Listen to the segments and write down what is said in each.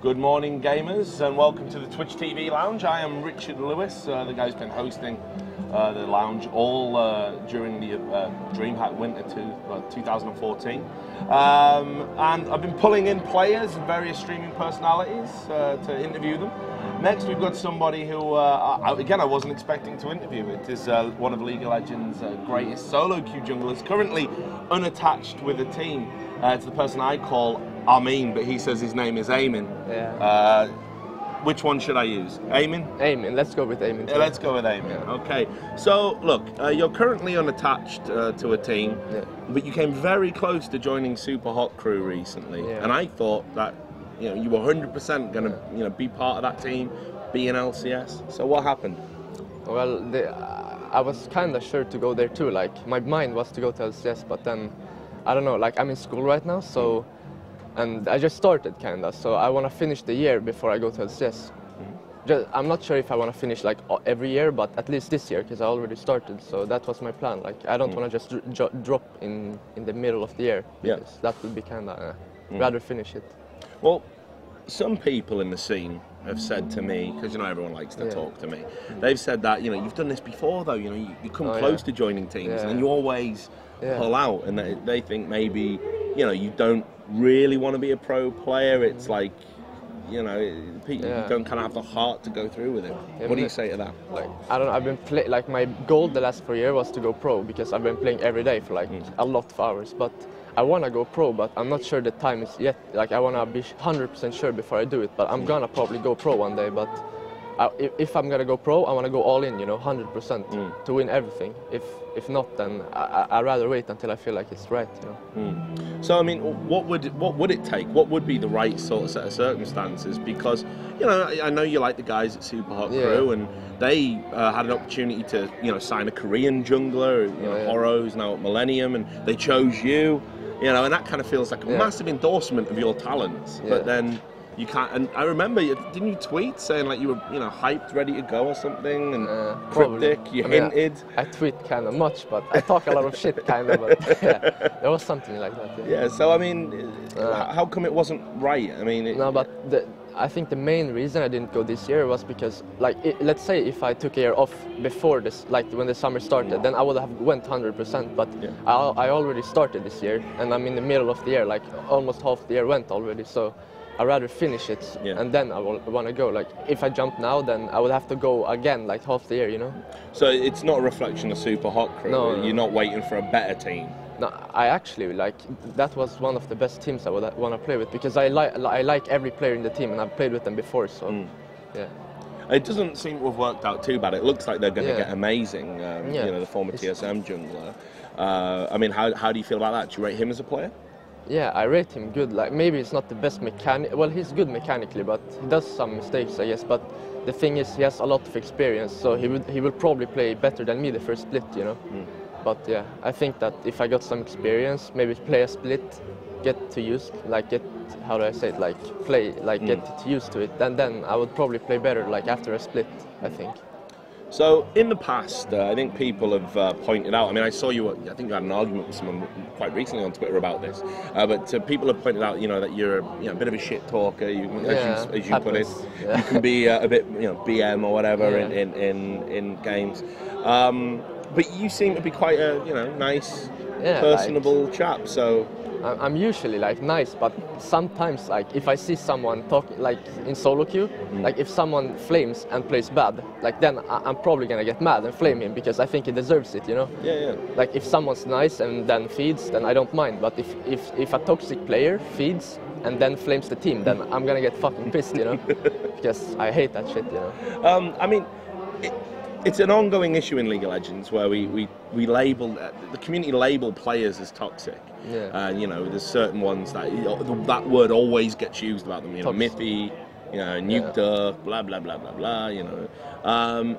Good morning, gamers, and welcome to the Twitch TV Lounge. I am Richard Lewis, the guy who's been hosting the lounge all during the DreamHack Winter 2014. And I've been pulling in players and various streaming personalities to interview them. Next, we've got somebody who, again, I wasn't expecting to interview. It is one of League of Legends' greatest solo queue junglers, currently unattached with a team. It's the person I call Amin, but he says his name is Amin. Yeah. Which one should I use? Amin? Amin. Let's go with Amin. Yeah, let's go with Amin. Yeah. Okay. So, look, you're currently unattached to a team, but you came very close to joining Super Hot Crew recently, and I thought that you were 100% going to be part of that team, be in LCS. So what happened? Well, I was kind of sure to go there too. Like, my mind was to go to LCS, but then I don't know. Like, I'm in school right now, so. And I just started, kinda, so I want to finish the year before I go to LCS. I'm not sure if I want to finish like every year, but at least this year, because I already started, so that was my plan. Like, I don't want to just drop in the middle of the year, because that would be kinda, rather finish it. Well, some people in the scene have said to me, because everyone likes to talk to me, they've said that, you've done this before though, you come close to joining teams, and you always pull out, and they think maybe, you don't really want to be a pro player. It's like, you don't kind of have the heart to go through with it. What do you say to that? Like, I don't know, I've been like, my goal the last 4 years was to go pro, because I've been playing every day for like a lot of hours, but I want to go pro, but I'm not sure the time is yet. Like, I want to be 100% sure before I do it, but I'm gonna probably go pro one day. But if I'm gonna go pro, I want to go all in, 100% to win everything. If not, then I'd rather wait until I feel like it's right, So, I mean, what would it take? What would be the right sort of set of circumstances? Because, I know you like the guys at Super Hot Crew, and they had an opportunity to, sign a Korean jungler, Horo's now at Millennium, and they chose you, and that kind of feels like a massive endorsement of your talents. But then you can't. And I remember, didn't you tweet saying like you were, hyped, ready to go or something, and cryptic? You hinted. I tweet kind of much, but I talk a lot of shit, kind of. But there was something like that. Yeah. So I mean, how come it wasn't right? I mean, no, but I think the main reason I didn't go this year was because, like, let's say if I took a year off before this, like when the summer started, then I would have went 100%. But I already started this year, and I'm in the middle of the year, like almost half the year went already. So I'd rather finish it, and then I will want to go. Like, if I jump now, then I would have to go again, like half the year, So it's not a reflection of Super Hot Crew? No. You're not waiting for a better team? No, I actually, like, that was one of the best teams I would want to play with, because I like every player in the team, and I've played with them before, so, It doesn't seem to have worked out too bad. It looks like they're going to get amazing, the former TSM jungler. I mean, how do you feel about that? Do you rate him as a player? Yeah, I rate him good. Like, maybe it's not the best well, he's good mechanically, but he does some mistakes, I guess. But the thing is, he has a lot of experience, so he will probably play better than me the first split, But yeah, I think that if I got some experience, maybe play a split, get used to it, and then I would probably play better, like after a split, I think. So in the past, I think people have pointed out. I mean, I saw you. I think you had an argument with someone quite recently on Twitter about this. But people have pointed out, that you're a bit of a shit talker. As you put it, you can be a bit, BM or whatever in games. But you seem to be quite a nice, personable chap. So I'm usually like nice, but sometimes, like, if I see someone talking like in solo queue, like if someone flames and plays bad, like then I'm probably gonna get mad and flame him, because I think he deserves it, Like, if someone's nice and then feeds, then I don't mind. But if a toxic player feeds and then flames the team, then I'm gonna get fucking pissed, because I hate that shit, I mean, it's an ongoing issue in League of Legends where we label, the community label players as toxic. There's certain ones that word always gets used about them. Mithy, Nuked up, blah blah blah blah blah.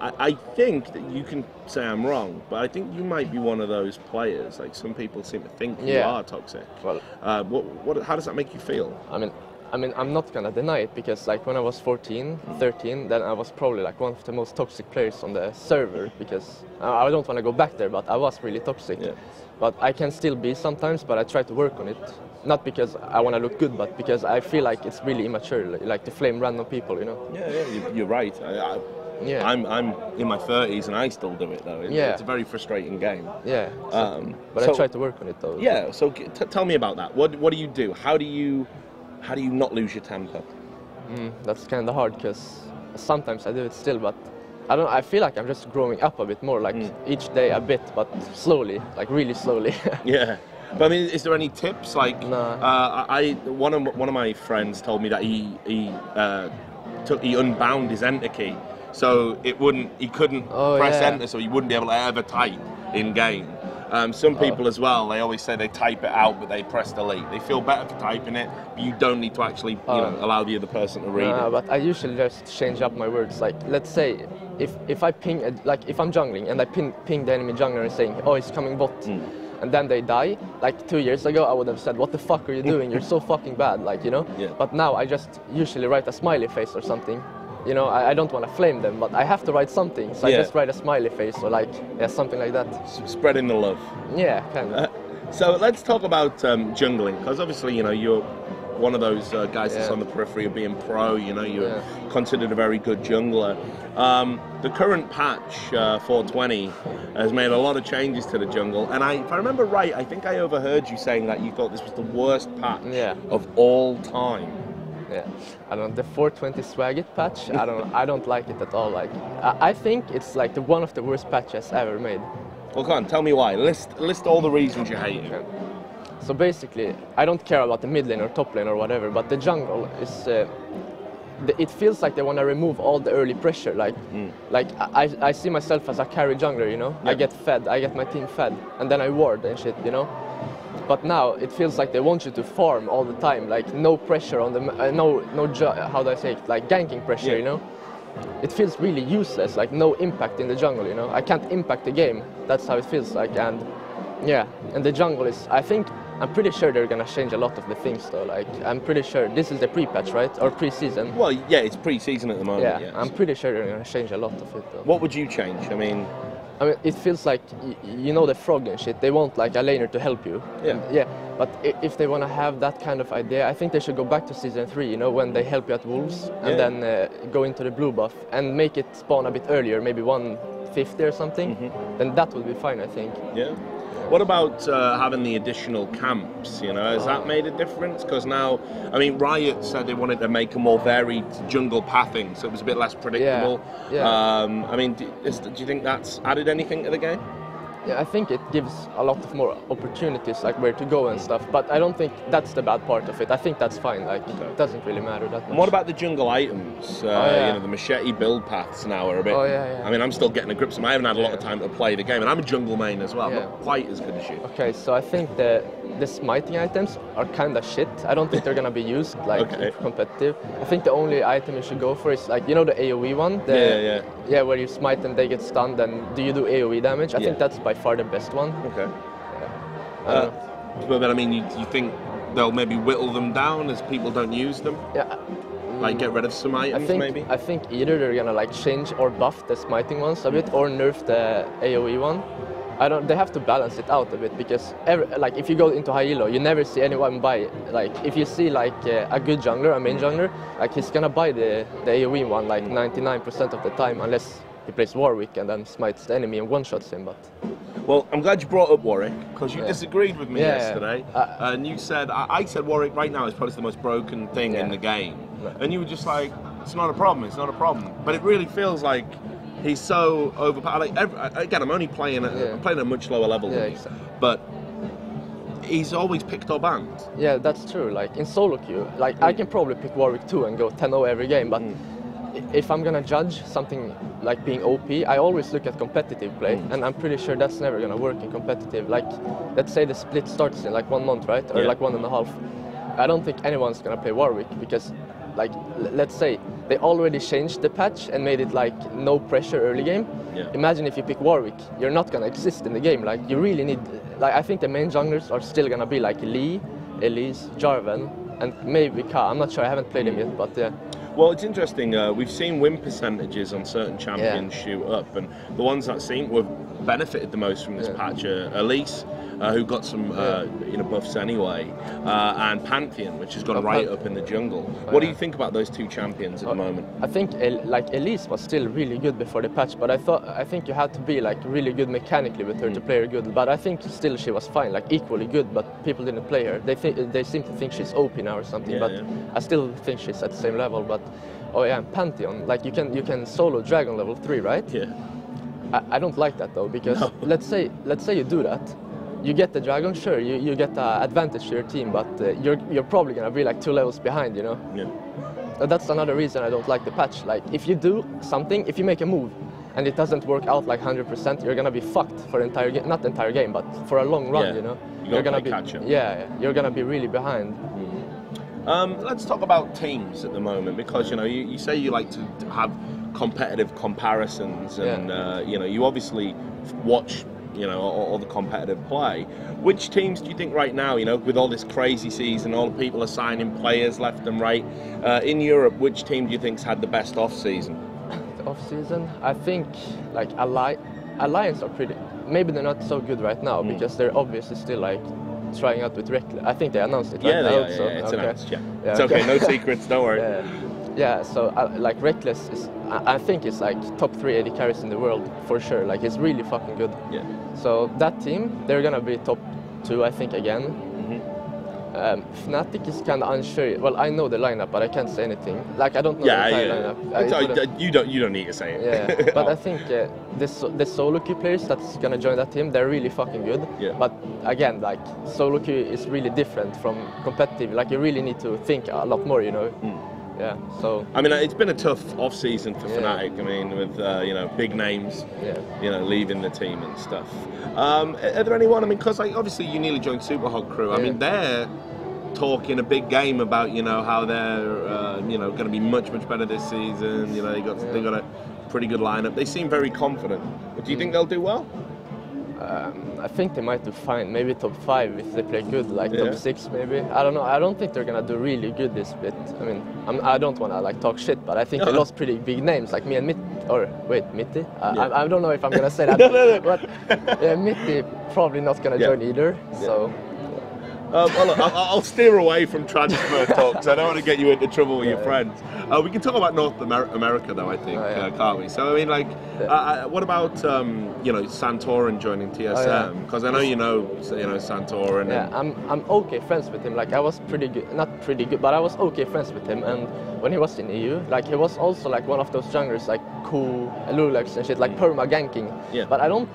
I think that you can say I'm wrong, but I think you might be one of those players. Like, some people seem to think you are toxic. Well, how does that make you feel? I mean, I'm not gonna deny it, because like when I was 14, 13, then I was probably like one of the most toxic players on the server, because I don't want to go back there, but I was really toxic. But I can still be sometimes, but I try to work on it. not because I want to look good, but because I feel like it's really immature, like to flame random people, you know. Yeah, you're right. Yeah. I'm in my 30s and I still do it though. It's a very frustrating game. Yeah. But I try to work on it though. Yeah. So tell me about that. What do you do? How do you not lose your temper? That's kind of hard because sometimes I do it still, but I feel like I'm just growing up a bit more, like each day a bit, but slowly, like really slowly. Yeah. But I mean, is there any tips? Like, No. one of my friends told me that he unbound his enter key, so he couldn't press enter, so he wouldn't be able to ever type in game. Some people as well, they always say they type it out, but they press delete. They feel better for typing it, but you don't need to actually allow the other person to read it. But I usually just change up my words. Like, let's say if I ping, like if I'm jungling and I ping the enemy jungler and saying, oh, he's coming bot. And then they die. Like 2 years ago, I would have said, "What the fuck are you doing? You're so fucking bad!" Like, you know. Yeah. But now I just usually write a smiley face or something. You know, I don't want to flame them, but I have to write something. So I just write a smiley face or like something like that. Spreading the love. Yeah, kind of. So let's talk about jungling, because obviously you're one of those guys that's on the periphery of being pro. You're considered a very good jungler. The current patch 420 has made a lot of changes to the jungle, and if I remember right, I think I overheard you saying that you thought this was the worst patch of all time. Yeah, I don't know, the 420 Swag It patch, I don't like it at all. Like, I think it's like one of the worst patches ever made. Well, come on, tell me why. List all the reasons you hate it. So basically, I don't care about the mid lane or top lane or whatever, but the jungle is, it feels like they want to remove all the early pressure. Like I see myself as a carry jungler, you know? I get fed, I get my team fed, and then I ward and shit, you know? But now it feels like they want you to farm all the time, like no pressure on them, how do I say it, like ganking pressure, you know? It feels really useless, like no impact in the jungle, you know? I can't impact the game, that's how it feels like, and the jungle is, I'm pretty sure they're gonna change a lot of the things though, like I'm pretty sure, this is the pre-patch, right? Or pre-season? Well, yeah, it's pre-season at the moment, yeah. I'm pretty sure they're gonna change a lot of it though. What would you change? I mean, it feels like, you know, the frog and shit, they want like a laner to help you. Yeah. But if they want to have that kind of idea, I think they should go back to season 3, you know, when they help you at wolves, and then go into the blue buff and make it spawn a bit earlier, maybe 150 or something, then that would be fine, I think. Yeah. What about having the additional camps, you know, has that made a difference? Because now, I mean, Riot said they wanted to make a more varied jungle pathing, so it was a bit less predictable. I mean, do you think that's added anything to the game? Yeah, I think it gives a lot of more opportunities, like where to go and stuff, but I don't think that's the bad part of it. I think that's fine, like, it doesn't really matter that much. And what about the jungle items? You know, the machete build paths now are a bit... I mean, I'm still getting a grip of them. I haven't had a lot of time to play the game, and I'm a jungle main as well, not quite as good as you. Okay, so I think the smiting items are kind of shit. I don't think they're going to be used, like, competitive. I think the only item you should go for is, like, you know, the AoE one? Yeah, where you smite and they get stunned, and do you do AoE damage? I think that's by far the best one. Okay. But I mean, you think they'll maybe whittle them down as people don't use them? Yeah. Like get rid of some items, maybe? I think either they're gonna like change or buff the smiting ones a bit, or nerf the AoE one. They have to balance it out a bit, because like if you go into high elo, you never see anyone buy, like if you see like a good jungler, a main jungler, like he's gonna buy the AoE one like 99% of the time, unless he plays Warwick and then smites the enemy and one-shots him. But well, I'm glad you brought up Warwick, because you disagreed with me yesterday, and you said, I said Warwick right now is probably the most broken thing in the game, and you were just like, it's not a problem, but it really feels like he's so overpowered. Like again, I'm only playing I'm playing at a much lower level than you, but he's always picked or banned. Yeah, that's true. Like in solo queue, like I can probably pick Warwick 2 and go 10-0 every game, but if I'm gonna judge something like being OP, I always look at competitive play, and I'm pretty sure that's never gonna work in competitive. Like, let's say the split starts in like 1 month, right? Or like 1.5. I don't think anyone's gonna play Warwick, because like, let's say they already changed the patch and made it like no pressure early game. Imagine if you pick Warwick, you're not gonna exist in the game. Like, you really need, like, I think the main junglers are still gonna be like Lee, Elise, Jarvan, and maybe Ka. I'm not sure, I haven't played him yet, but yeah. Well, it's interesting. We've seen win percentages on certain champions shoot up, and the ones that seem to have benefited the most from this patch are Elise, who got some buffs anyway, and Pantheon, which has gone right up in the jungle. What do you think about those two champions at the moment? I think Elise was still really good before the patch, but I think you had to be like really good mechanically with her to play her good. But I think still she was fine, like equally good, but people didn't play her. They seem to think she's OP now or something, but I still think she's at the same level. But oh yeah, Pantheon, like you can solo Dragon level 3, right? Yeah. I don't like that though, because let's say you do that, you get the Dragon, sure, you get the advantage to your team, but you're probably gonna be like 2 levels behind, you know. Yeah. That's another reason I don't like the patch. Like if you do something, if you make a move and it doesn't work out like 100%, you're gonna be fucked for entire game, not the entire game, but for a long run, you know. You're gonna be you're gonna be really behind. Let's talk about teams at the moment, because you say you like to have competitive comparisons, and you obviously watch all the competitive play. Which teams do you think right now, with all this crazy season, all the people are signing players left and right, in Europe, which team do you think's had the best off season? The off season, I think like Alliance are pretty. Maybe they're not so good right now because they're obviously still like trying out with Reckless. I think they announced it. It's announced. Yeah. It's okay. No secrets. Don't worry. Yeah, so like Reckless is, I think it's like top 3 AD carries in the world for sure. Like it's really fucking good. Yeah. So that team, they're gonna be top 2, I think, again. Fnatic is kind of unsure. Well, I know the lineup, but I can't say anything. Like I don't know the entire lineup. You don't need to say it. Yeah, but I think the solo queue players that's gonna join that team, they're really fucking good. Yeah. But again, like solo queue is really different from competitive. Like you really need to think a lot more, you know. Yeah, so I mean, it's been a tough off season for Fnatic. I mean, with big names, leaving the team and stuff. Are there anyone? I mean, because like obviously you nearly joined Superhog Crew. I mean, they're talking a big game about how they're going to be much better this season. They got a pretty good lineup. They seem very confident. But do you think they'll do well? I think they might do fine, maybe top 5 if they play good, like top 6 maybe. I don't know. I don't think they're gonna do really good this bit. I mean, I don't want to like talk shit, but I think they lost pretty big names like me and Mitty. I don't know if I'm gonna say that, but Mitty probably not gonna join either. So. I'll steer away from transfer talk because I don't want to get you into trouble with your friends. We can talk about North America though, I think, can't we? So I mean, like, what about Santorin joining TSM? Because I know you know Santorin. Yeah, I'm okay friends with him. Like I was not pretty good, but I was okay friends with him. And when he was in EU, like he was also like one of those junglers, like cool Lulax and shit, like perma ganking. Yeah. But I don't.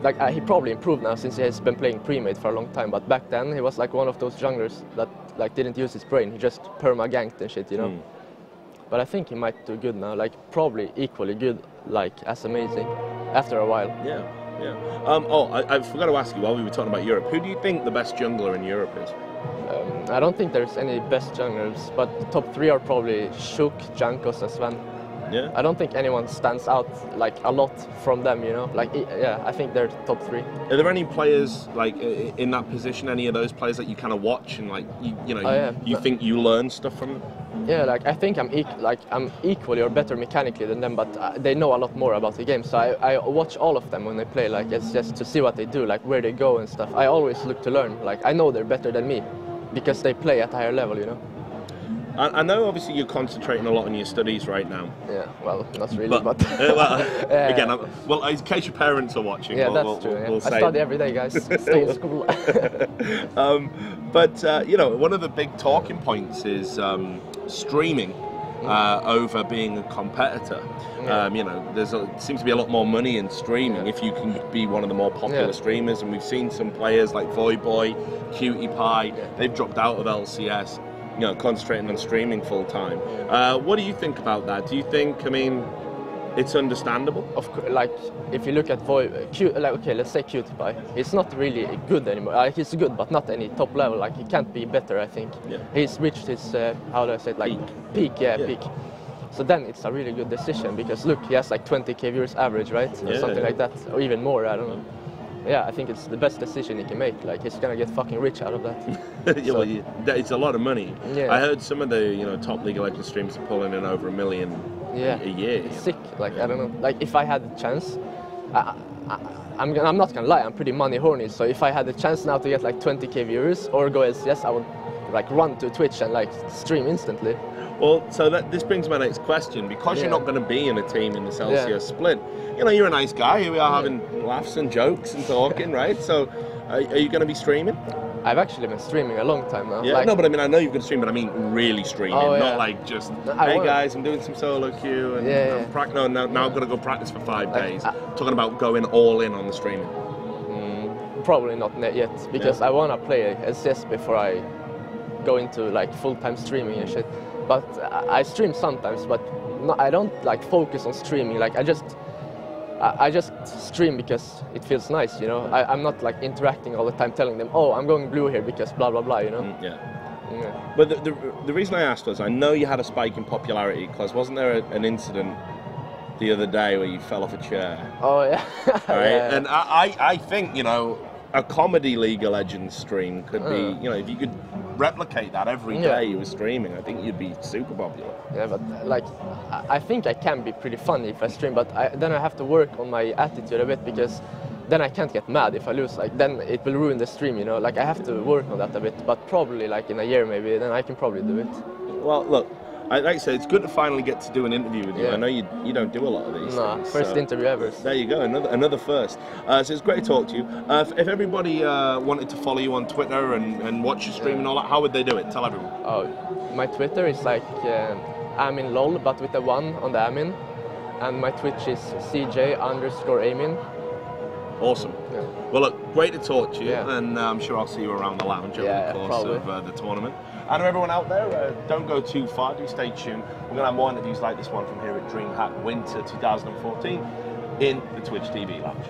Like he probably improved now since he has been playing pre-made for a long time, but back then he was like one of those junglers that like didn't use his brain. He just perma-ganked and shit, you know. But I think he might do good now, like probably equally good, like as amazing after a while. Yeah. I forgot to ask you while we were talking about Europe. Who do you think the best jungler in Europe is? I don't think there's any best junglers, but the top 3 are probably Shook, Jankos, and Sven. Yeah. I don't think anyone stands out like a lot from them, you know. Like I think they're top 3. Are there any players like in that position? Any of those players that you kind of watch and like you think you learn stuff from them? Yeah, like I think I'm equally or better mechanically than them, but they know a lot more about the game. So I watch all of them when they play. Like it's just to see what they do, like where they go and stuff. I always look to learn. Like I know they're better than me because they play at a higher level, you know. I know obviously you're concentrating a lot on your studies right now. Yeah, well, not really, but again, in case your parents are watching, that's true. I study every day, guys. Stay in school. But one of the big talking points is streaming over being a competitor. There seems to be a lot more money in streaming if you can be one of the more popular streamers, and we've seen some players like Voyboy, Cutie Pie, they've dropped out of LCS. Concentrating on streaming full time. What do you think about that? Do you think, it's understandable? Of course, like if you look at let's say Cutie Pie, he's not really good anymore. He's good, but not any top level. Like he can't be better, I think. Yeah. He's reached his how do I say it? Like peak. So then it's a really good decision because look, he has like 20k viewers average, right? Or something like that, or even more. I don't know. Yeah, I think it's the best decision he can make. Like he's gonna get fucking rich out of that. It's a lot of money. Yeah. I heard some of the top League of Legends streams are pulling in over $1 million a year. It's sick. Like I don't know. Like if I had the chance, I'm not gonna lie, I'm pretty money horny. So if I had the chance now to get like 20k viewers or go LCS, I would like run to Twitch and like stream instantly. Well, so this brings my next question. Because you're not going to be in a team in this LCS split, you know, you're a nice guy. Here we are having laughs and jokes and talking, right? So are you going to be streaming? I've actually been streaming a long time now. Yeah, like, no, but I mean, I know you're going to stream, but I mean really streaming, not like just, hey guys, I'm doing some solo queue and now I'm going to go practice for 5 days. Talking about going all in on the streaming. Probably not yet, because I want to play LCS before I go into like full-time streaming and shit. But I stream sometimes, but I don't like focus on streaming. Like I just stream because it feels nice, you know. I'm not like interacting all the time, telling them, oh, I'm going blue here because blah blah blah, you know. Yeah. But the reason I asked was, I know you had a spike in popularity because wasn't there an incident the other day where you fell off a chair? Oh yeah. Right. Yeah. And I think, you know, a comedy League of Legends stream could be, you know, if you could replicate that every day you were streaming, I think you'd be super popular. Yeah, but like I think I can be pretty funny if I stream, but then I have to work on my attitude a bit, because then I can't get mad if I lose. Like then it will ruin the stream, you know. Like I have to work on that a bit, but probably like in a year maybe, then I can probably do it. Well, look, like I said, it's good to finally get to do an interview with you. I know you don't do a lot of these things. First interview ever. There you go, another first. So it's great to talk to you. If everybody wanted to follow you on Twitter and watch your stream and all that, how would they do it? Tell everyone. Oh, my Twitter is like Amin lol, but with a 1 on the Amin, and my Twitch is CJ_Amin. Awesome. Yeah. Well, look, great to talk to you, and I'm sure I'll see you around the lounge over the course of the tournament. And everyone out there, don't go too far, do stay tuned. We're going to have more interviews like this one from here at DreamHack Winter 2014 in the Twitch TV Lounge.